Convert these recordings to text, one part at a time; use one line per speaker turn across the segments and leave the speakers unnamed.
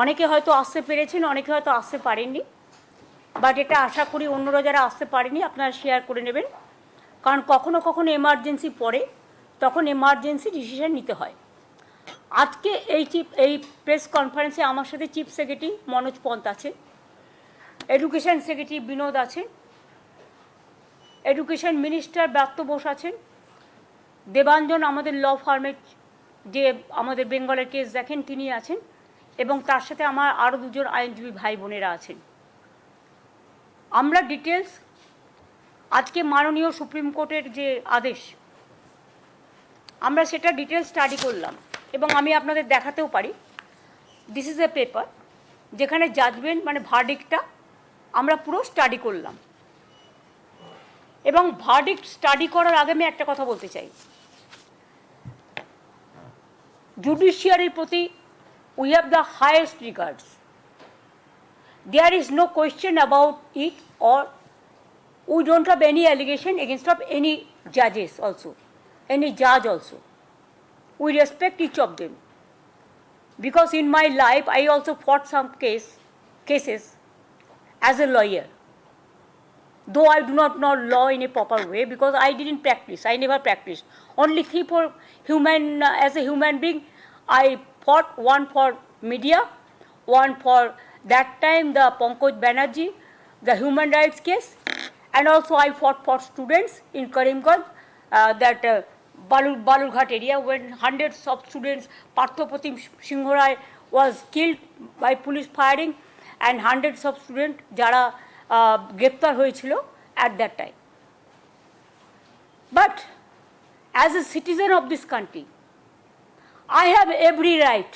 অনেকে হয়তো আসতে পেরেছেন, অনেকে হয়তো আসতে পারেননি, বাট এটা আশা করি অন্যরা যারা আসতে পারেনি আপনারা শেয়ার করে নেবেন, কারণ কখনো কখনো এমার্জেন্সি পড়ে, তখন এমার্জেন্সি ডিসিশন নিতে হয়। আজকে এই প্রেস কনফারেন্সে আমার সাথে চিফ সেক্রেটারি মনোজ পন্ত আছে, এডুকেশন সেক্রেটারি বিনোদ আছেন, এডুকেশন মিনিস্টার ব্রাত্য বোস আছেন, দেবাঞ্জন আমাদের ল ফার্মের যে আমাদের বেঙ্গলের কেস দেখেন তিনি আছেন, এবং তার সাথে আমার আরও দুজন আইনজীবী ভাই বোনেরা আছেন। আমরা ডিটেলস আজকে মাননীয় সুপ্রিম কোর্টের যে আদেশ, আমরা সেটা ডিটেলস স্টাডি করলাম এবং আমি আপনাদের দেখাতেও পারি। দিস ইজ এ পেপার যেখানে জাজমেন্ট মানে ভার্ডিক্টটা আমরা পুরো স্টাডি করলাম। এবং ভার্ডিক্ট স্টাডি করার আগে আমি একটা কথা বলতে চাই, জুডিশিয়ারির প্রতি we have the highest regards. There is no question about it, or we don't have any allegation against of any judges also, any judge also. We respect each of them, because in my life I also fought some cases as a lawyer, though I do not know law in a proper way because I didn't practice. I never practiced. Only three for human, as a human being I fought, one for media, one for that time the Pankaj Banerjee, the human rights case, and also I fought for students in Karimganj, that Balurghat area, when hundreds of students, Parthopratim Singh Rai was killed by police firing, and hundreds of students jara greptar hoyechilo at that time. But as a citizen of this country, I have every right.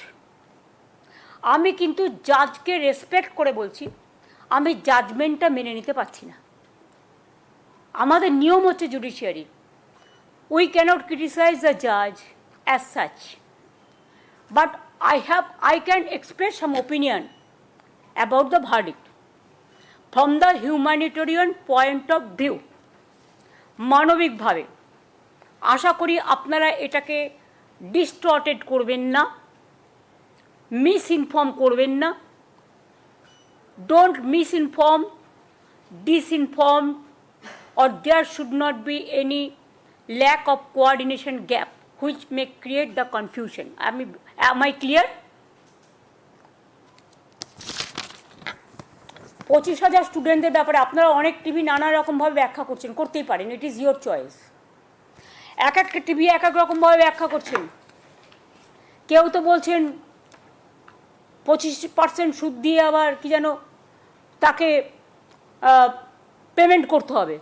আমি কিন্তু জাজকে respect করে বলছি, আমি জাজমেন্টটা মেনে নিতে পারছি না। আমাদের নিয়ম হচ্ছে judiciary, we cannot criticise the জাজ as such, but I can express some opinion about the verdict from the humanitarian point of view, মানবিকভাবে। আশা করি আপনারা এটাকে ডিস্টর্টেড করবেন না, মিসইনফর্ম করবেন না। Don't misinform, disinform, or there should not be any lack of coordination gap which may create the confusion. Am I clear? 25,000 স্টুডেন্টদের ব্যাপারে আপনারা অনেক টিভি নানা রকমভাবে ব্যাখ্যা করছেন, করতেই পারেন, ইট ইজ ইয়োর চয়েস। এক একটা টিভি এক এক রকমভাবে ব্যাখ্যা করছেন। কেউ তো বলছেন 25% সুদ দিয়ে আবার কি যেন তাকে পেমেন্ট করতে হবে,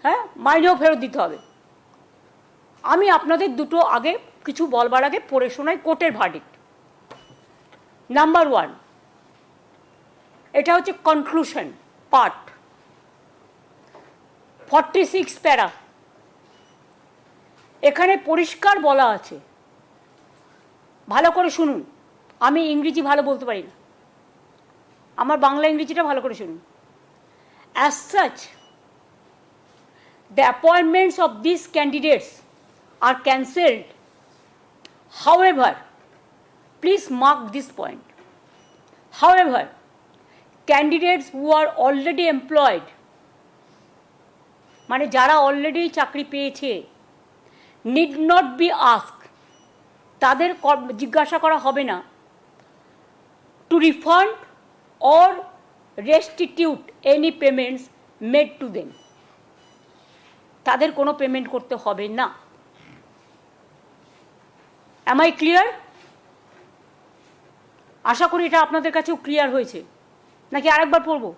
হ্যাঁ, মাইনেও ফেরত দিতে হবে। আমি আপনাদের দুটো আগে কিছু বলবার আগে পড়ে শোনাই কোর্টের ভার্ডিক্ট। নাম্বার 1, এটা হচ্ছে কনক্লুশন পার্ট, 46 প্যারা। এখানে পরিষ্কার বলা আছে, ভালো করে শুনুন, আমি ইংরেজি ভালো বলতে পারি না, আমার বাংলা ইংরেজিটা ভালো করে শুনুন। As such, the appointments of these candidates are cancelled. However, please mark this point. However, candidates who are already employed, মানে যারা অলরেডি চাকরি পেয়েছে, need not be asked, তাদের জিজ্ঞাসা করা হবে না, to refund or restitute any payments made to them. তাদের কোনো পেমেন্ট করতে হবে না। Am I clear? আশা করি এটা আপনাদের কাছেও ক্লিয়ার হয়েছে, নাকি আরেকবার পড়বো?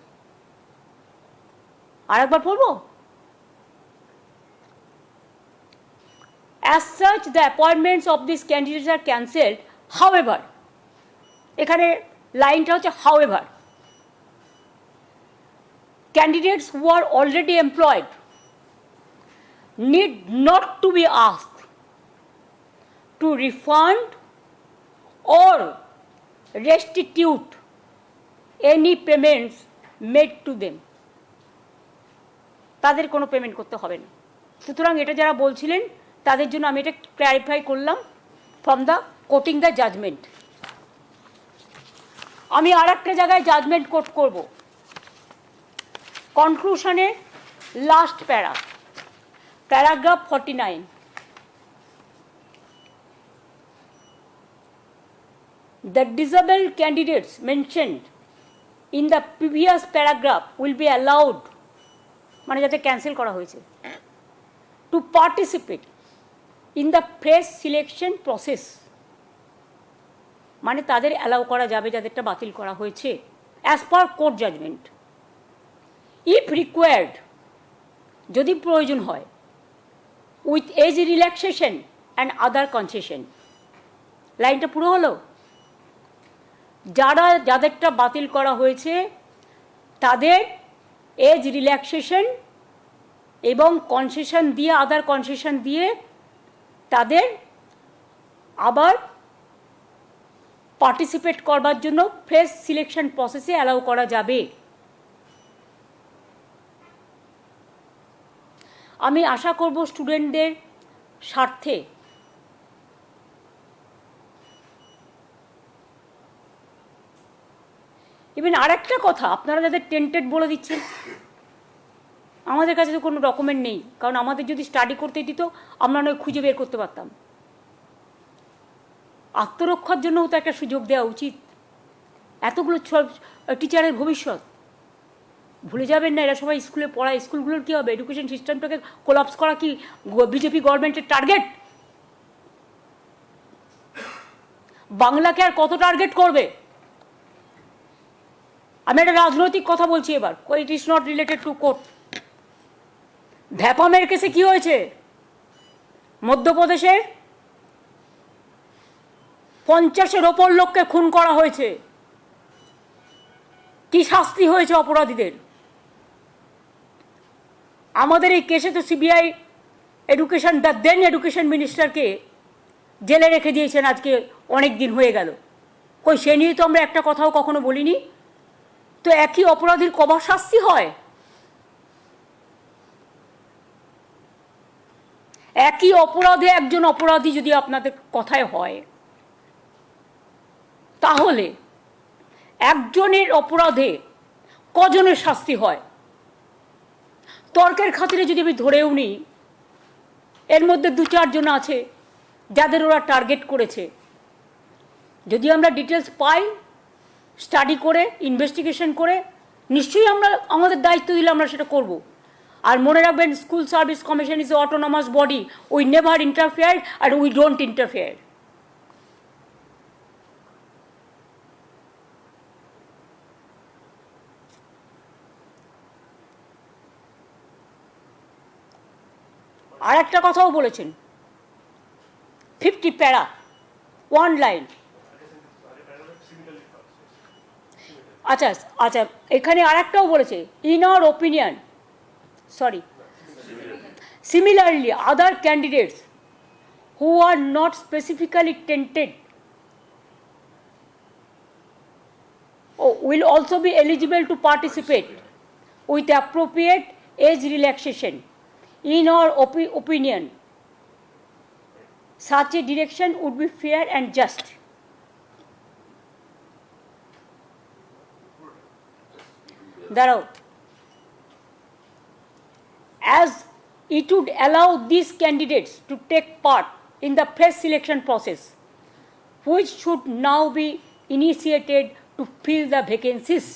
As such, the appointments of these candidates are cancelled. However, এখানে লাইনটা হচ্ছে however, candidates who are already employed need not to be asked to refund or restitute any payments made to them. তাদের কোনো payment করতে হবে না। সুতরাং এটা যারা বলছিলেন তাদের জন্য আমি এটা ক্ল্যারিফাই করলাম from the quoting the judgment. আমি আর একটা জায়গায় জাজমেন্ট কোট করব, কনক্লুশনে last paragraph 49, the disabled candidates mentioned in the previous paragraph will be allowed, মানে যাতে ক্যান্সেল করা হয়েছে, to participate in the fresh selection process, মানে তাদের অ্যালাউ করা যাবে যাদেরটা বাতিল করা হয়েছে as per court judgment, if required, যদি প্রয়োজন হয়, with age relaxation and other concession. লাইনটা পুরো হলো, যাদেরটা বাতিল করা হয়েছে তাদের এজ রিল্যাক্সেশন এবং কনসেশন দিয়ে, আদার কনসেশন দিয়ে তাদের আবার পার্টিসিপেট করবার জন্য ফ্রেশ সিলেকশন প্রসেসে অ্যালাউ করা যাবে। আমি আশা করব স্টুডেন্টদের স্বার্থে ইভেন আরেকটা কথা, আপনারা যাদের টেন্টেড বলে দিচ্ছেন, আমাদের কাছে তো কোনো ডকুমেন্ট নেই, কারণ আমাদের যদি স্টাডি করতে দিত আমরা নয় খুঁজে বের করতে পারতাম। আত্মরক্ষার জন্যও তো একটা সুযোগ দেওয়া উচিত। এতগুলো টিচারের ভবিষ্যৎ ভুলে যাবেন না, এরা সবাই স্কুলে পড়ায়। স্কুলগুলোর কী হবে? এডুকেশন সিস্টেমটাকে কোলাপস করা কি বিজেপি গভর্নমেন্টের টার্গেট? বাংলাকে আর কত টার্গেট করবে? আমি একটা রাজনৈতিক কথা বলছি এবার, it is not related to court. ভ্যাপামের কেসে কি হয়েছে? মধ্যপ্রদেশের 50-এর ওপর লোককে খুন করা হয়েছে। কি শাস্তি হয়েছে অপরাধীদের? আমাদের এই কেসে তো CBI education, the then education মিনিস্টারকে জেলে রেখে দিয়েছেন আজকে অনেক দিন হয়ে গেল। কই সে নিয়ে তো আমরা একটা কথাও কখনো বলিনি। তো একই অপরাধীর কবার শাস্তি হয়? একই অপরাধে একজন অপরাধী যদি আপনাদের কথায় হয়, তাহলে একজনের অপরাধে কজনের শাস্তি হয়? তর্কের খাতিরে যদি আমি ধরেও নিই, এর মধ্যে 2-4 জন আছে যাদের ওরা টার্গেট করেছে। যদি আমরা ডিটেলস পাই, স্টাডি করে, ইনভেস্টিগেশন করে, নিশ্চয়ই আমরা আমাদের দায়িত্ব দিলে আমরা সেটা করব। আর মনে রাখবেন, school service commission is autonomous body, we never interfere and we don't interfere. আর একটা কথাও বলেছেন, 50 প্যারা 1 লাইন। আচ্ছা আচ্ছা, এখানে আর একটাও বলেছে, in our opinion, sorry, similarly other candidates who are not specifically tainted will also be eligible to participate with appropriate age relaxation. In our opinion, such a direction would be fair and just. দাঁড়াও, as it would allow these candidates to take part in the fresh selection process, which should now be initiated to fill the vacancies.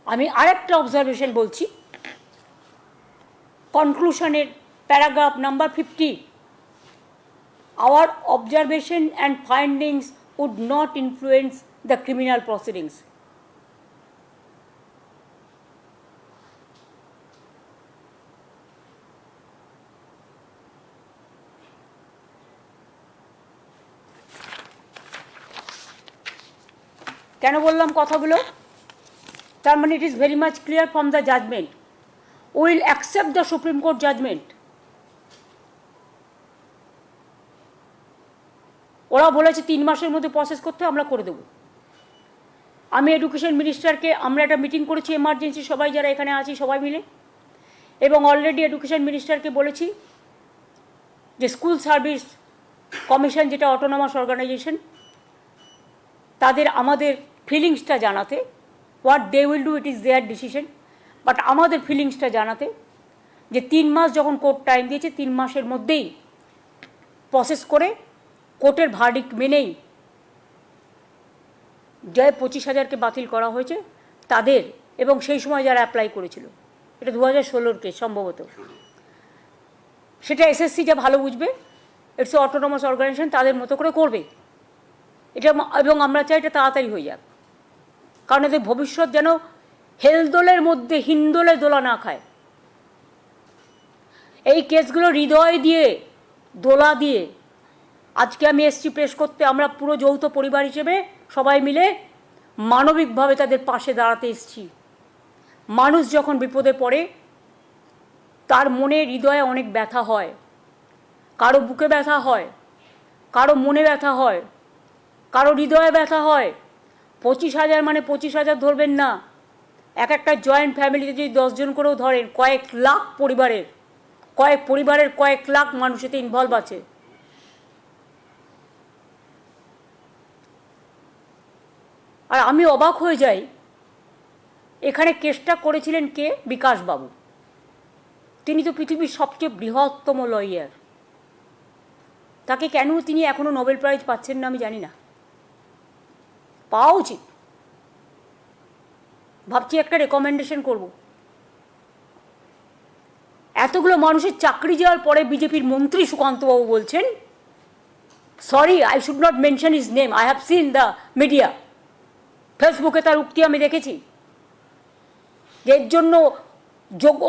আমি আরেকটা observation বলছি, কনক্লুশনের paragraph number 50, our observation and findings would not influence the criminal proceedings. কেন বললাম কথাগুলো? তার মানে it is very much clear from the judgment, will accept the Supreme Court judgment. ওরা বলেছে 3 মাসের মধ্যে প্রসেস করতে, আমরা করে দেবো। আমি এডুকেশন মিনিস্টারকে, আমরা একটা মিটিং করেছি এমার্জেন্সি, সবাই যারা এখানে আছি সবাই মিলে, এবং অলরেডি এডুকেশন মিনিস্টারকে বলেছি যে স্কুল সার্ভিস কমিশন যেটা অটোনমাস অর্গানাইজেশন, তাদের আমাদের ফিলিংসটা জানাতে, what they will do it is their decision, but আমাদের ফিলিংসটা জানাতে যে 3 মাস যখন কোর্ট টাইম দিয়েছে 3 মাসের মধ্যেই প্রসেস করে কোর্টের ভার্ডিক্ট মেনেই যে 25,000কে বাতিল করা হয়েছে তাদের, এবং সেই সময় যারা অ্যাপ্লাই করেছিল, এটা 2016 কেস সম্ভবত, সেটা এসএসসি যা ভালো বুঝবে, ইটস অটোনমাস অর্গানাইজেশন, তাদের মতো করে করবে এটা, এবং আমরা চাই এটা তাড়াতাড়ি হয়ে যাক, কারণ এদের ভবিষ্যৎ যেন হেলদোলের মধ্যে হিন্দোলে দোলা না খায়। এই কেসগুলো হৃদয় দিয়ে দোলা দিয়ে আজকে আমি এসছি প্রেস করতে, আমরা পুরো যৌথ পরিবার হিসেবে সবাই মিলে মানবিকভাবে তাদের পাশে দাঁড়াতে এসছি। মানুষ যখন বিপদে পড়ে তার মনে হৃদয়ে অনেক ব্যথা হয়, কারো বুকে ব্যথা হয়, কারো মনে ব্যথা হয়, কারো হৃদয়ে ব্যথা হয়। 25,000 মানে 25,000 ধরবেন না, এক একটা জয়েন্ট ফ্যামিলিতে যদি 10 জন করেও ধরেন, কয়েক লাখ পরিবারের কয়েক লাখ মানুষ এতে ইনভলভ আছে। আর আমি অবাক হয়ে যাই, এখানে কেসটা করেছিলেন কে? বিকাশবাবু। তিনি তো পৃথিবীর সবচেয়ে বৃহত্তম লয়ার, তাকে কেন তিনি এখনও নোবেল প্রাইজ পাচ্ছেন না আমি জানি না। পাওয়া উচিত। ভাবছি একটা রেকমেন্ডেশন করব। এতগুলো মানুষের চাকরি যাওয়ার পরে বিজেপির মন্ত্রী সুকান্তবাবু বলছেন, sorry I should not mention his name, I have seen the media, ফেসবুকে তার উক্তি আমি দেখেছি, এর জন্য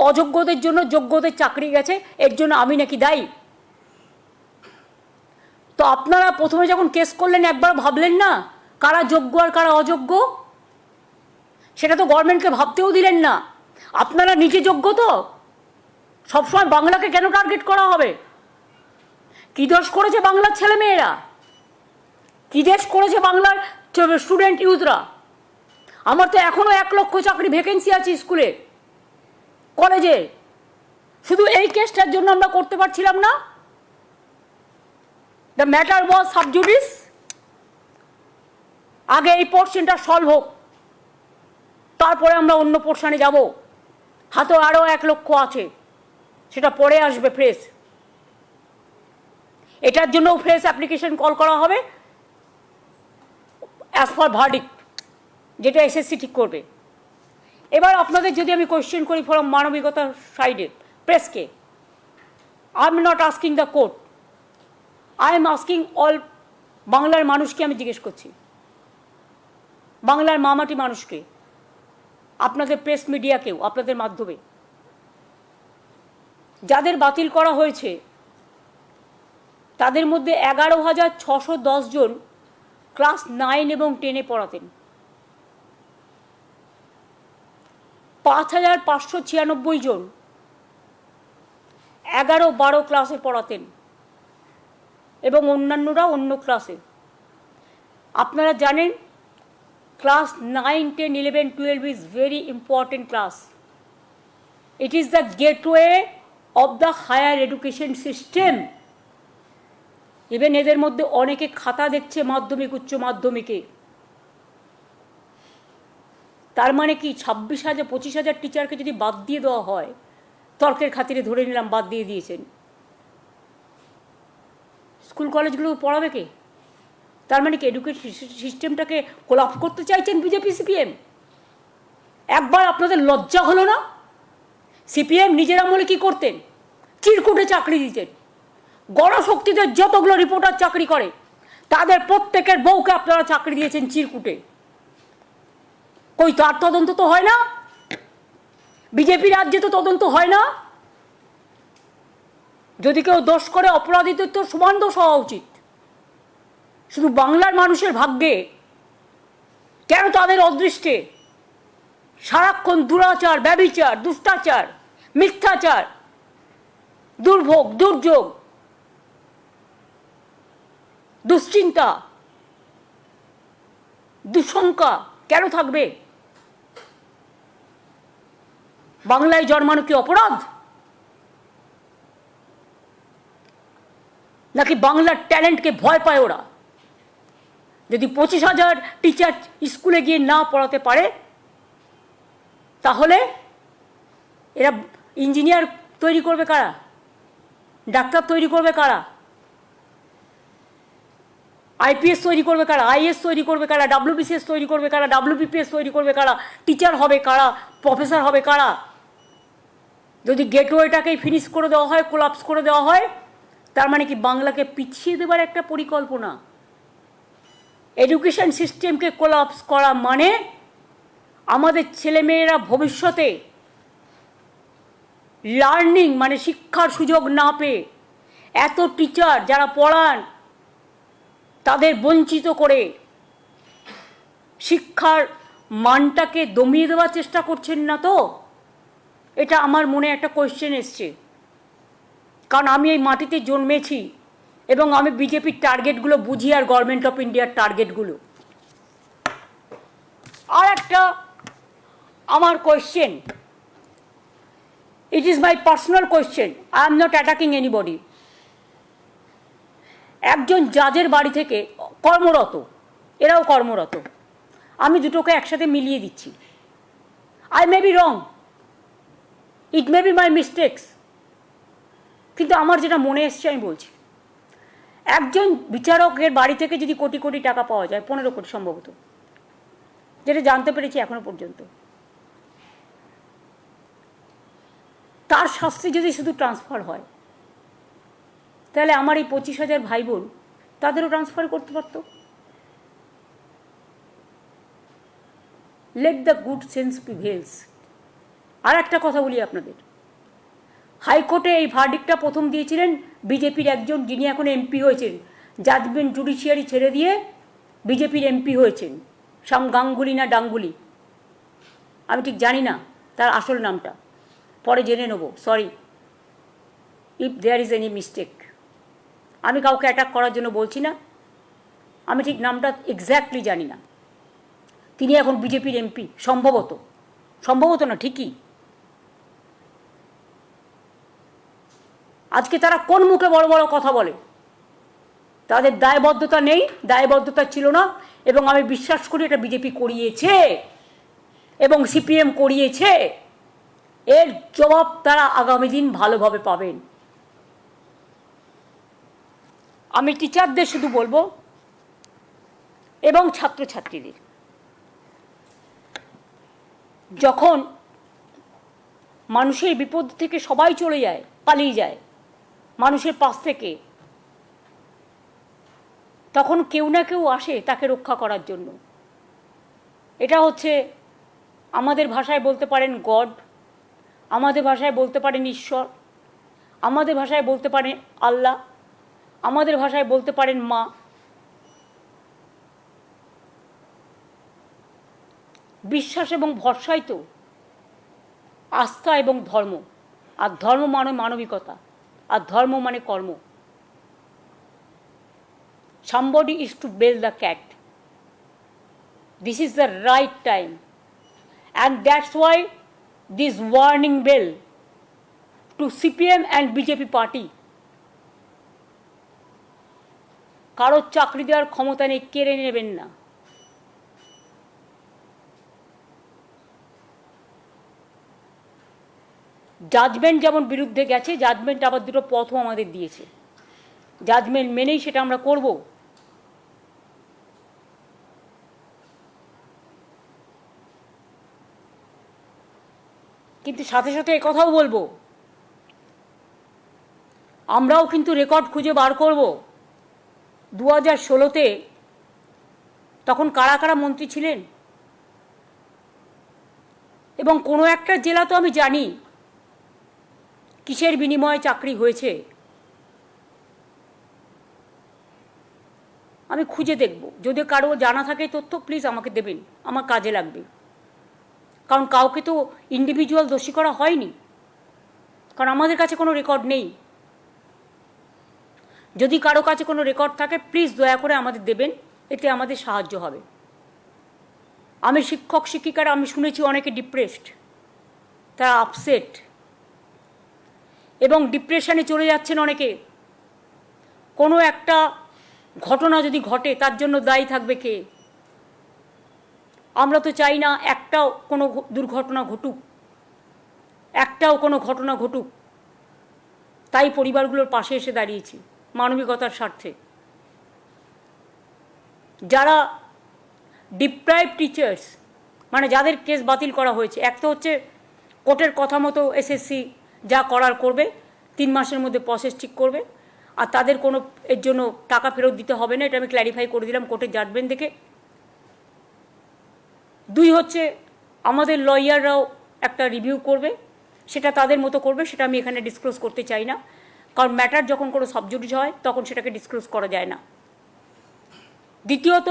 অযোগ্যদের জন্য যোগ্যদের চাকরি গেছে, এর জন্য আমি নাকি দায়ী। তো আপনারা প্রথমে যখন কেস করলেন একবার ভাবলেন না কারা যোগ্য আর কারা অযোগ্য? সেটা তো গভর্নমেন্টকে ভাবতেও দিলেন না। আপনারা নিজে যোগ্য তো? সবসময় বাংলাকে কেন টার্গেট করা হবে? কী দোষ করেছে বাংলার ছেলেমেয়েরা? কী দেশ করেছে বাংলার স্টুডেন্ট ইউথরা? আমার তো এখনও 1 লক্ষ চাকরি ভ্যাকেন্সি আছে স্কুলে, কলেজে, শুধু এই কেসটার জন্য আমরা করতে পারছিলাম না। The matter was sub judice. আগে এই পোর্শনটা সলভ হোক, তারপরে আমরা অন্য পোর্শনে যাব। হাতে আরও 1 লক্ষ আছে, সেটা পরে আসবে ফ্রেশ। এটার জন্যও ফ্রেশ অ্যাপ্লিকেশন কল করা হবে অ্যাজ পার ভার্ডিক্ট, যেটা এসএসসি ঠিক করবে। এবার আপনাদের যদি আমি কোয়েশ্চেন করি ফ্রম মানবিকতার সাইডে প্রেসকে, I am not asking the court, I am asking all বাংলার মানুষকে আমি জিজ্ঞেস করছি, বাংলার মামাটি মানুষকে, আপনাদের প্রেস মিডিয়াকেও, আপনাদের মাধ্যমে যাদের বাতিল করা হয়েছে তাদের মধ্যে 11,610 জন ক্লাস 9 এবং 10-এ পড়াতেন, 5,596 জন 11-12 ক্লাসে পড়াতেন, এবং অন্যান্যরা অন্য ক্লাসে। আপনারা জানেন class 9, 10, 11, 12 is very important class. It is the gateway of the higher education system. Even এদের মধ্যে অনেকে খাতা দেখছে মাধ্যমিক উচ্চ মাধ্যমিকে। তার মানে কি 26,000 25,000 টিচারকে যদি বাদ দিয়ে দেওয়া হয়, তর্কের খাতিরে ধরে নিলাম বাদ দিয়ে দিয়েছেন, স্কুল কলেজগুলো পড়াবে কে? তার মানে কি এডুকেশন সিস্টেমটাকে কোলাপস করতে চাইছেন বিজেপি সিপিএম? একবার আপনাদের লজ্জা হলো না? সিপিএম নিজের আমলে কী করতেন? চিরকুটে চাকরি দিতেন। গণশক্তিদের যতগুলো রিপোর্টার চাকরি করে তাদের প্রত্যেকের বউকে আপনারা চাকরি দিয়েছেন চিরকুটে। কই তার তদন্ত তো হয় না? বিজেপি রাজ্যে তো তদন্ত হয় না। যদি কেউ দোষ করে অপরাধীদের তো সমান দোষ হওয়া উচিত। শুধু বাংলার মানুষের ভাগ্যে কেন তাদের অদৃষ্টে সারাক্ষণ দুরাচার, ব্যভিচার, দুষ্টাচার, মিথ্যাচার, দুর্ভোগ, দুর্যোগ, দুশ্চিন্তা, দুঃশঙ্কা কেন থাকবে? বাংলায় জন্মানো কি অপরাধ? নাকি বাংলার ট্যালেন্টকে ভয় পায় ওরা? যদি 25,000 টিচার স্কুলে গিয়ে না পড়াতে পারে, তাহলে এরা ইঞ্জিনিয়ার তৈরি করবে কারা? ডাক্তার তৈরি করবে কারা? আইপিএস তৈরি করবে কারা? আইএস তৈরি করবে কারা? ডাব্লিউবিসিএস তৈরি করবে কারা? ডাব্লিউবিপিএস তৈরি করবে কারা? টিচার হবে কারা? প্রফেসর হবে কারা? যদি গেটওয়েটাকেই ফিনিশ করে দেওয়া হয়, কোলাপস করে দেওয়া হয়, তার মানে কি বাংলাকে পিছিয়ে দেবার একটা পরিকল্পনা? এডুকেশন সিস্টেমকে কোলাপস করা মানে আমাদের ছেলেমেয়েরা ভবিষ্যতে লার্নিং মানে শিক্ষার সুযোগ না পেয়ে এত টিচার যারা পড়ান তাদের বঞ্চিত করে শিক্ষার মানটাকে দমিয়ে দেওয়ার চেষ্টা করছেন না তো? এটা আমার মনে একটা কোয়েশ্চেন এসছে, কারণ আমি এই মাটিতে জন্মেছি এবং আমি বিজেপির টার্গেটগুলো বুঝি আর গভর্নমেন্ট অফ ইন্ডিয়ার টার্গেটগুলো। আর একটা আমার question, it is my personal question, I am not attacking anybody. একজন জাজের বাড়ি থেকে কর্মরত, এরাও কর্মরত, আমি দুটোকে একসাথে মিলিয়ে দিচ্ছি। I may be wrong, it may be my mistakes, কিন্তু আমার যেটা মনে এসছে আমি বলছি। একজন বিচারকের বাড়ি থেকে যদি কোটি কোটি টাকা পাওয়া যায়, 15 কোটি সম্ভবত, যেটা জানতে পেরেছি এখনো পর্যন্ত, তার শাস্তি যদি শুধু ট্রান্সফার হয়, তাহলে আমার এই 25,000 ভাই বোন তাদেরও ট্রান্সফার করতে পারত। Let the good sense prevails. আর একটা কথা বলি আপনাদের, হাইকোর্টে এই ভার্ডিক্টটা প্রথম দিয়েছিলেন বিজেপির একজন, যিনি এখন এমপি হয়েছেন, জাজমেন্ট জুডিশিয়ারি ছেড়ে দিয়ে বিজেপির এমপি হয়েছেন, শ্যাম গাঙ্গুলি না ডাঙ্গুলি, আমি ঠিক জানি না তার আসল নামটা, পরে জেনে নেব, sorry if there is any mistake. আমি কাউকে অ্যাটাক করার জন্য বলছি না, আমি ঠিক নামটা এক্স্যাক্টলি জানি না। তিনি এখন বিজেপির এমপি সম্ভবত, সম্ভবত না ঠিকই। আজকে তারা কোন মুখে বড় বড় কথা বলে? তাদের দায়বদ্ধতা নেই, দায়বদ্ধতা ছিল না, এবং আমি বিশ্বাস করি এটা বিজেপি করিয়েছে এবং সিপিএম করিয়েছে। এর জবাব তারা আগামী দিন ভালোভাবে পাবেন। আমি টিচারদের শুধু বলবো এবং ছাত্রছাত্রীদের, যখন মানুষের বিপদ থেকে সবাই চলে যায়, পালিয়ে যায় মানুষের পাশ থেকে, তখন কেউ না কেউ আসে তাকে রক্ষা করার জন্য। এটা হচ্ছে আমাদের ভাষায় বলতে পারেন গড, আমাদের ভাষায় বলতে পারেন ঈশ্বর, আমাদের ভাষায় বলতে পারেন আল্লাহ, আমাদের ভাষায় বলতে পারেন মা। বিশ্বাস এবং ভরসাই তো আস্থা এবং ধর্ম, আর ধর্ম মানে মানবিকতা, আর ধর্ম মানে কর্ম। Somebody is to bail the cat. This is the right time, and that's why this warning bell to CPM and BJP party. কারোর চাকরি দেওয়ার ক্ষমতা নেই, কেড়ে নেবেন না। জাজমেন্ট যেমন বিরুদ্ধে গেছে, জাজমেন্ট আবার দুটো পথও আমাদের দিয়েছে, জাজমেন্ট মেনেই সেটা আমরা করব। কিন্তু সাথে সাথে একথাও বলবো, আমরাও কিন্তু রেকর্ড খুঁজে বার করব 2016-তে তখন কারা কারা মন্ত্রী ছিলেন, এবং কোনো একটা জেলা তো আমি জানি কিসের বিনিময়ে চাকরি হয়েছে। আমি খুঁজে দেখব, যদি কারো জানা থাকে তথ্য প্লিজ আমাকে দেবেন, আমার কাজে লাগবে। কারণ কাউকে তো ইন্ডিভিজুয়াল দোষী করা হয়নি, কারণ আমাদের কাছে কোনো রেকর্ড নেই। যদি কারো কাছে কোনো রেকর্ড থাকে প্লিজ দয়া করে আমাদের দেবেন, এতে আমাদের সাহায্য হবে। আমি শিক্ষক শিক্ষিকারা, আমি শুনেছি অনেকে ডিপ্রেসড, তারা আপসেট এবং ডিপ্রেশনে চলে যাচ্ছেন অনেকে। কোনো একটা ঘটনা যদি ঘটে তার জন্য দায়ী থাকবে কে? আমরা তো চাই না একটাও কোনো দুর্ঘটনা ঘটুক, একটাও কোনো ঘটনা ঘটুক। তাই পরিবারগুলোর পাশে এসে দাঁড়িয়েছি মানবিকতার স্বার্থে। যারা ডিপ্রাইভ টিচার্স, মানে যাদের কেস বাতিল করা হয়েছে, এক তো হচ্ছে কোর্টের কথা মতো এসএসসি যা করার করবে, 3 মাসের মধ্যে প্রসেস ঠিক করবে, আর তাদের কোনো এর জন্য টাকা ফেরত দিতে হবে না, এটা আমি ক্ল্যারিফাই করে দিলাম কোর্টের জাজমেন্ট দেখে। 2 হচ্ছে আমাদের লয়াররাও একটা রিভিউ করবে, সেটা তাদের মতো করবে, সেটা আমি এখানে ডিসক্লোজ করতে চাই না, কারণ ম্যাটার যখন কোনো সাবজুডিস হয় তখন সেটাকে ডিসক্লোজ করা যায় না। দ্বিতীয়ত,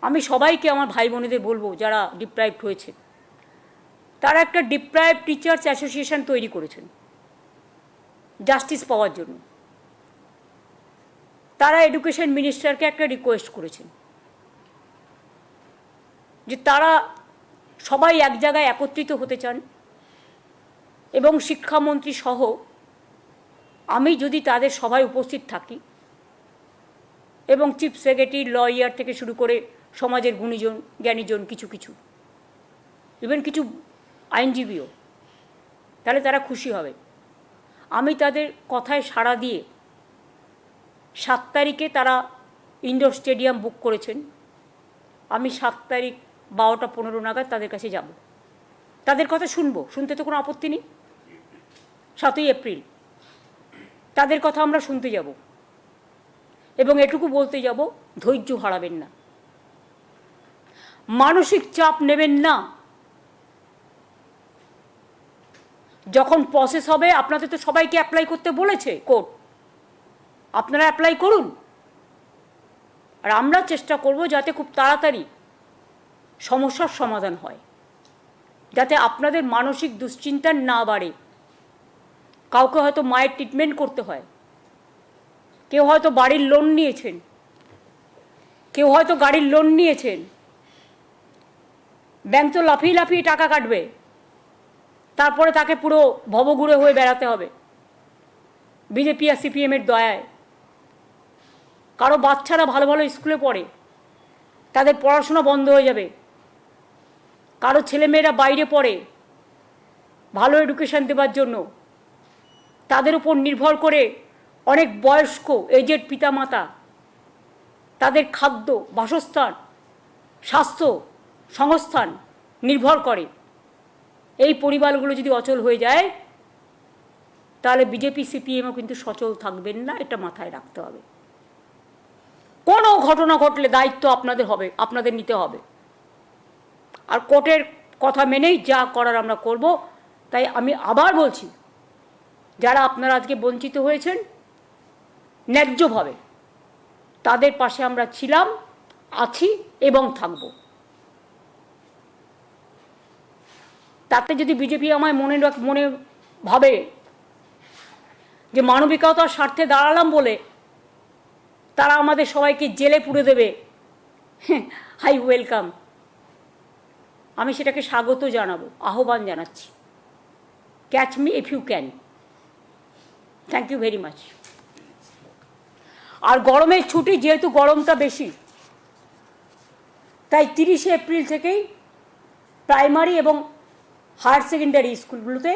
আমি সবাইকে আমার ভাই বোনেদের বলবো যারা ডিপ্রাইভড হয়েছে, তারা একটা ডিপ্রাইভ টিচার্স অ্যাসোসিয়েশন তৈরি করেছেন জাস্টিস পাওয়ার জন্য। তারা এডুকেশন মিনিস্টারকে একটা রিকোয়েস্ট করেছেন যে তারা সবাই এক জায়গায় একত্রিত হতে চান, এবং শিক্ষামন্ত্রী সহ আমি যদি তাদের সভায় উপস্থিত থাকি, এবং চিফ সেক্রেটারি, লয়ার থেকে শুরু করে সমাজের গুণীজন জ্ঞানীজন, কিছু ইভেন কিছু আইনজীবীও, তাহলে তারা খুশি হবে। আমি তাদের কথায় সাড়া দিয়ে 7 তারিখে তারা ইনডোর স্টেডিয়াম বুক করেছেন। আমি 7 তারিখ 12টা 15 নাগাদ তাদের কাছে যাব, তাদের কথা শুনবো, শুনতে তো কোনো আপত্তি নেই। 7ই এপ্রিল তাদের কথা আমরা শুনতে যাব, এবং এটুকু বলতে যাব, ধৈর্য হারাবেন না, মানসিক চাপ নেবেন না। যখন প্রসেস হবে, আপনাদের তো সবাইকে অ্যাপ্লাই করতে বলেছে কোর্ট, আপনারা অ্যাপ্লাই করুন, আর আমরা চেষ্টা করব যাতে খুব তাড়াতাড়ি সমস্যার সমাধান হয়, যাতে আপনাদের মানসিক দুশ্চিন্তা না বাড়ে। কাউকে হয়তো মায়ের ট্রিটমেন্ট করতে হয়, কেউ হয়তো বাড়ির লোন নিয়েছেন, কেউ হয়তো গাড়ির লোন নিয়েছেন, ব্যাংক তো লাফিয়ে লাফিয়ে টাকা কাটবে, তারপরে তাকে পুরো ভবঘুরে হয়ে বেড়াতে হবে বিজেপি আর সিপিএমের দয়ায়। কারো বাচ্চারা ভালো ভালো স্কুলে পড়ে, তাদের পড়াশোনা বন্ধ হয়ে যাবে। কারো ছেলেমেয়েরা বাইরে পড়ে, ভালো এডুকেশন দেওয়ার জন্য তাদের উপর নির্ভর করে অনেক বয়স্ক এজেড পিতামাতা, তাদের খাদ্য, বাসস্থান, স্বাস্থ্য, সংস্থান নির্ভর করে। এই পরিবারগুলো যদি অচল হয়ে যায়, তাহলে বিজেপি সিপিএমও কিন্তু সচল থাকবেন না, এটা মাথায় রাখতে হবে। কোনো ঘটনা ঘটলে দায়িত্ব আপনাদের হবে, আপনাদের নিতে হবে, আর কোর্টের কথা মেনেই যা করার আমরা করব। তাই আমি আবার বলছি, যারা আপনারা আজকে বঞ্চিত হয়েছেন ন্যায্যভাবে, তাদের পাশে আমরা ছিলাম, আছি এবং থাকব। তাতে যদি বিজেপি আমায় মনে ভাবে যে মানবিকতার স্বার্থে দাঁড়ালাম বলে তারা আমাদের সবাইকে জেলে পুরে দেবে, হাই ওয়েলকাম, আমি সেটাকে স্বাগত জানাবো, আহ্বান জানাচ্ছি। Catch me if you can. Thank you very much. আর গরমের ছুটি, যেহেতু গরমটা বেশি, তাই 30শে এপ্রিল থেকেই প্রাইমারি এবং হায়ার সেকেন্ডারি স্কুলগুলোতে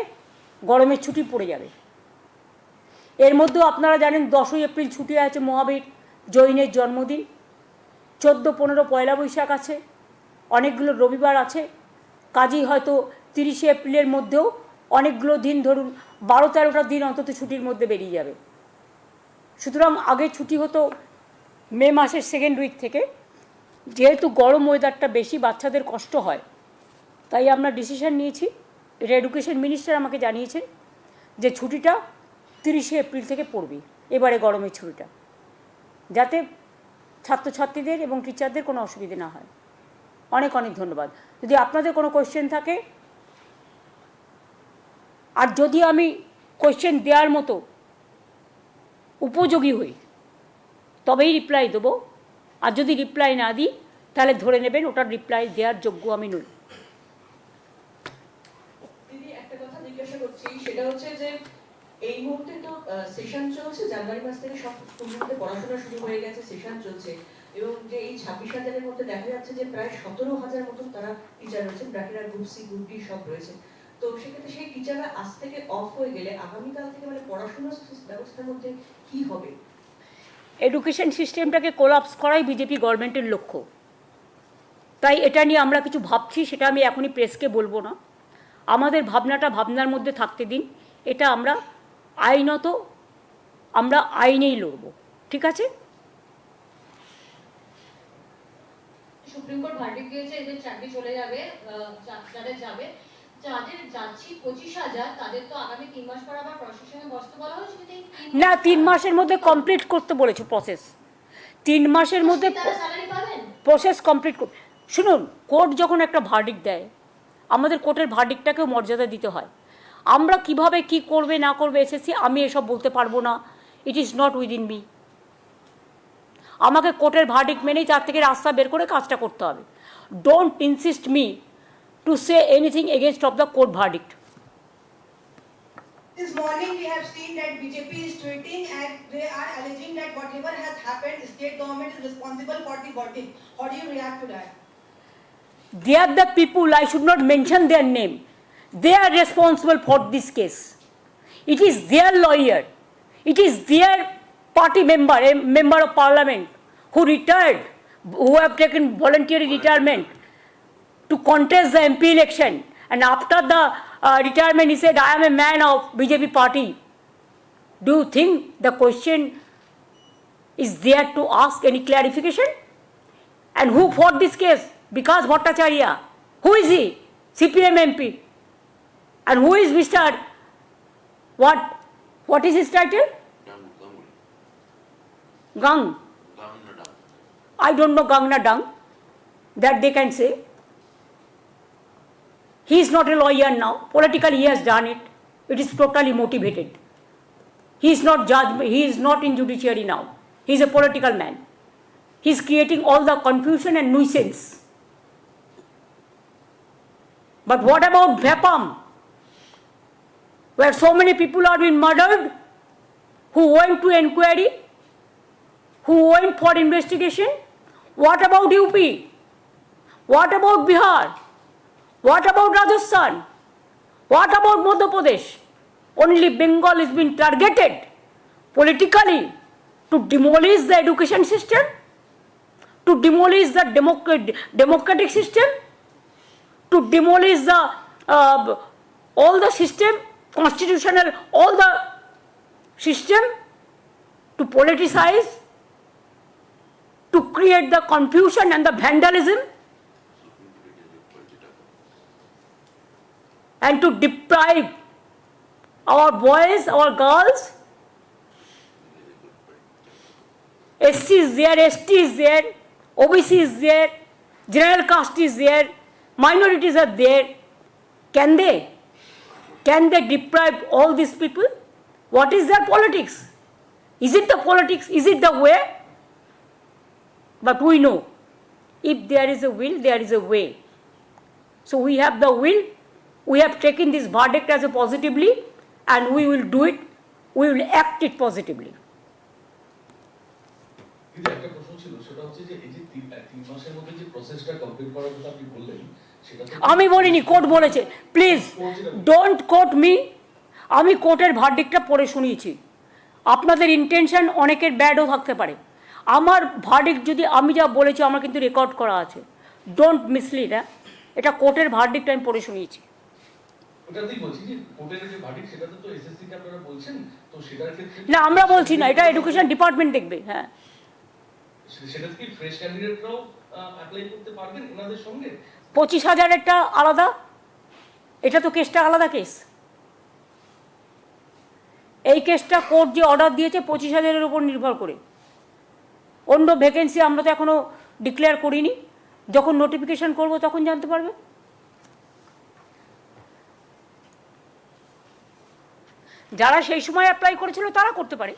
গরমের ছুটি পড়ে যাবে। এর মধ্যেও আপনারা জানেন 10ই এপ্রিল ছুটি আছে, মহাবীর জৈনের জন্মদিন। 14-15 পয়লা বৈশাখ আছে, অনেকগুলো রবিবার আছে। কাজেই হয়তো 30শে এপ্রিলের মধ্যেও অনেকগুলো দিন, ধরুন 12-13টা দিন অন্তত ছুটির মধ্যে বেরিয়ে যাবে। সুতরাং আগে ছুটি হতো মে মাসের 2nd উইক থেকে। যেহেতু গরম ওয়েদারটা বেশি, বাচ্চাদের কষ্ট হয়, তাই আমরা ডিসিশন নিয়েছি, এটা এডুকেশন মিনিস্টার আমাকে জানিয়েছেন, যে ছুটিটা 30শে এপ্রিল থেকে পড়বে এবারে গরমের ছুটিটা, যাতে ছাত্রছাত্রীদের এবং টিচারদের কোনো অসুবিধে না হয়। অনেক অনেক ধন্যবাদ। যদি আপনাদের কোনো কোয়েশ্চেন থাকে, আর যদি আমি কোয়েশ্চেন দেওয়ার মতো উপযোগী হই, তবেই রিপ্লাই দেবো, আর যদি রিপ্লাই না দিই তাহলে ধরে নেবেন ওটার রিপ্লাই দেওয়ার যোগ্য আমি নই।
দিদি, একটা কথা জিজ্ঞাসা করছি, সেটা হচ্ছে যে এই মুহূর্তে তো সেশন চলছে, জানুয়ারি মাস থেকে সব স্কুলগুলোতে পড়াশোনা শুরু হয়ে গেছে, সেশন চলছে, এবং যে এই 26,000-এর মধ্যে দেখা যাচ্ছে যে প্রায় 17,000 মতন তারা টিচার রয়েছেন, ব্র্যাকেরা গ্রুপ সি গ্রুপ ডি সব রয়েছে। তো সেক্ষেত্রে সেই টিচাররা আজ থেকে অফ হয়ে গেলে আগামীকাল থেকে মানে পড়াশোনার ব্যবস্থার মধ্যে কি হবে?
এডুকেশন সিস্টেমটাকে কোলাপস করাই বিজেপি গভর্নমেন্টের লক্ষ্য। তাই এটা নিয়ে আমরা কিছু ভাবছি, সেটা আমি এখনই প্রেসকে বলবো না। আমাদের ভাবনার মধ্যে থাকতে দিন। এটা আমরা আইনত আইনেই লড়ব, ঠিক আছে?
সুপ্রিম কোর্ট ভার্ডিক্ট দিয়েছে এদের চাকরি চলে যাবে, যাদের যাবে, যাদের যাচ্ছি 25,000 তাদের তো আগামী 3 মাস পর আবার প্রশাসনে বসতে বলা হয়েছে।
না, 3 মাসের মধ্যে কমপ্লিট করতে বলেছে প্রসেস। 3 মাসের মধ্যে প্রসেস কমপ্লিট। শুনুন, কোর্ট যখন একটা ভার্ডিক্ট দেয়, আমাদের কোর্টের ভার্ডিক্টটাকেও মর্যাদা দিতে হয়। আমরা কিভাবে কি করবে না করবে এসেছি, আমি এসব বলতে পারবো না। ইট ইজ নট উইদিন মি। আমাকে কোর্টের ভার্ডিক্ট মেনেই তার থেকে রাস্তা বের করে কাজটা করতে হবে। Don't insist me to say anything against of the court verdict.
This morning we have seen that BJP is tweeting and they are alleging that whatever has happened, state government is responsible for the verdict. How do you react to that?
They are the people, I should not mention their name. They are responsible for this case. It is their lawyer, it is their party member, a member of parliament who retired, who have taken voluntary retirement to contest the MP election, and after the retirement he said, I am a man of BJP party. Do you think the question is there to ask any clarification? And who fought this case? Vikas Bhattacharya. Who is he? CPM MP. And who is Mr. What is his title? Gang. I don't know Gang na Dung. That they can say. He is not a lawyer now. Politically he has done it. It is totally motivated. He is not judge. He is not in judiciary now. He is a political man. He is creating all the confusion and nuisance. But what about Bhepam, where so many people are being murdered, who went to inquiry, who went for investigation? What about UP? What about Bihar? What about Rajasthan? What about Madhya Pradesh? Only Bengal is being targeted politically to demolish the education system, to demolish the democratic system, to demolish the all the system, constitutional, all the system, to politicize, to create the confusion and the vandalism, and to deprive our boys, our girls. SC is there, ST is there, OBC is there, general caste is there, minorities are there. Can they deprive all these people? What is their politics? Is it the politics? Is it the way? But we know, if there is a will, there is a way. So we have the will, we have taken this verdict as a positively, and we will do it, we will act it positively.
কিন্তু একটা প্রশ্ন ছিল, সেটা হচ্ছে যে এই যে 3 মাসের মধ্যে যে প্রসেসটা কমপ্লিট করার কথা আপনি বললেন, সেটা তো
আমি বলিনি, কোর্ট বলেছে। Please don't quote me. আমি কোর্টের ভার্ডিক্টটা পড়ে শুনিয়েছি। আপনাদের ইন্টেনশন অনেকের ব্যাডও থাকতে পারে। আমার ভার্ডিক্ট যদি আমি যা বলেছি, আমার কিন্তু রেকর্ড করা আছে। Don't mislead. হ্যাঁ, এটা কোর্টের ভার্ডিক্ট আমি পড়ে শুনিয়েছি।
ওটাতেই বলছি যে কোর্টের যে ভার্ডিক্ট, সেটাতে তো এসএসসি কে আপনারা বলছেন, তো সেটার ক্ষেত্রে
না, আমরা বলছি না, এটা এডুকেশন ডিপার্টমেন্ট দেখবে। হ্যাঁ,
সেটাতে কি ফ্রেশ ক্যান্ডিডেটরাও অ্যাপ্লাই করতে পারবেন এনাদের সঙ্গে?
25,000-এরটা আলাদা, এটা তো কেসটা আলাদা কেস। এই কেসটা কোর্ট যে অর্ডার দিয়েছে 25,000-এর উপর নির্ভর করে। অন্য ভ্যাকেন্সি আমরা তো এখনও ডিক্লেয়ার করিনি। যখন নোটিফিকেশন করব তখন জানতে পারবে। যারা সেই সময় অ্যাপ্লাই করেছিল তারা করতে পারে।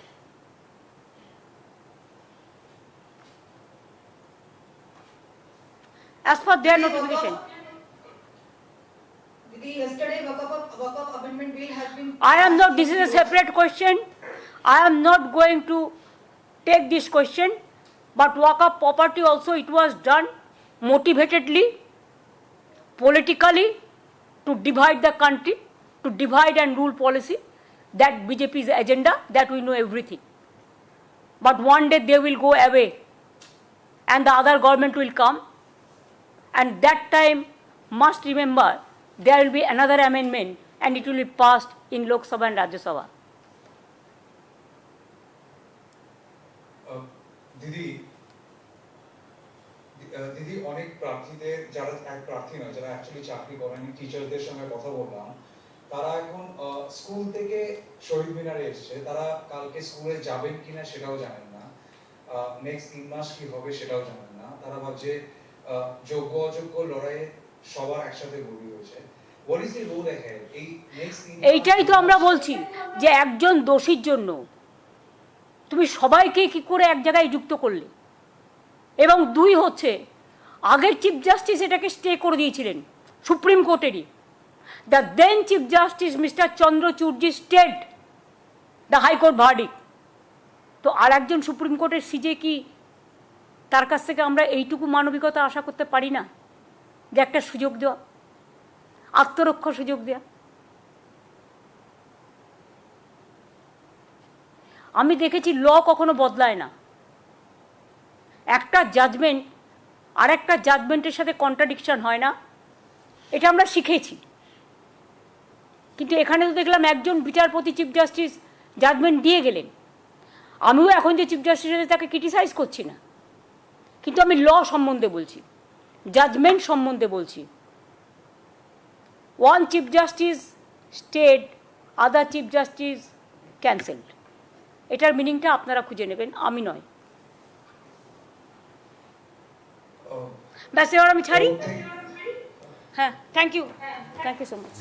As per their notification.
Yesterday, Waqf Amendment Bill has been.
I am not, this is a separate question. I am not going to take this question, but Waqf property also it was done motivatedly, politically, to divide the country, to divide and rule policy, that BJP's agenda, that we know everything. But one day they will go away and the other government will come, and that time must remember there will be another amendment and it will be passed in Lok Sabha and Rajya Sabha.
দিদি দিদি অনেক প্রার্থীদের যারা এক প্রার্থী নয় যারা actually চাকরি করেন টিচারদের সঙ্গে কথা বললাম তারা এখন স্কুল থেকে শহীদ মিনারে এসেছে তারা কালকে স্কুলে যাবেন কিনা সেটাও জানেন না নেক্সট 3 মাস কি হবে সেটাও জানেন না তারা ভাবছে যোগ্য অযোগ্য লড়াইয়ে সবার একসাথে গড়ি হয়েছে what is the role ahead এই নেক্সট
এইটাই তো আমরা বলছি যে একজন দোষীর জন্য তুমি সবাইকে কি করে এক জায়গায় যুক্ত করলে, এবং দুই হচ্ছে আগের চিফ জাস্টিস এটাকে স্টে করে দিয়েছিলেন সুপ্রিম কোর্টেরই। The then chief justice mister চন্দ্রচূড়জি স্টেড দ্য হাইকোর্ট ভার্ডিক্ট। তো আর একজন সুপ্রিম কোর্টের সিজে কি তার কাছ থেকে আমরা এইটুকু মানবিকতা আশা করতে পারি না যে একটা সুযোগ দেওয়া, আত্মরক্ষার সুযোগ দেওয়া? আমি দেখেছি ল কখনো বদলায় না, একটা জাজমেন্ট আর একটা জাজমেন্টের সাথে কন্ট্রাডিকশন হয় না, এটা আমরা শিখেছি। কিন্তু এখানে তো দেখলাম একজন বিচারপতি চিফ জাস্টিস জাজমেন্ট দিয়ে গেলেন। আমিও এখন যে চিফ জাস্টিস আছে তাকে ক্রিটিসাইজ করছি না, কিন্তু আমি ল সম্বন্ধে বলছি, জাজমেন্ট সম্বন্ধে বলছি। ওয়ান চিফ জাস্টিস স্টেড, আদার চিফ জাস্টিস ক্যান্সেলড। এটার মিনিংটা আপনারা খুঁজে নেবেন, আমি নয়। ব্যাস এবার আমি ছাড়ি। হ্যাঁ, থ্যাংক ইউ সো মাচ।